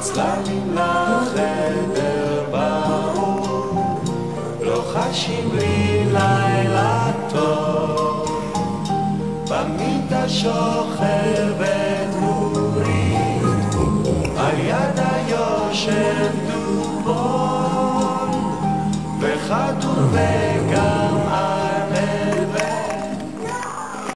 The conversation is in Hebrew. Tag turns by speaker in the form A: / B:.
A: הצללים לחדר באור, לא חשים לי לילה טוב. במיטה שוכבת נורית, על יד היושב דובון, וחתול וגם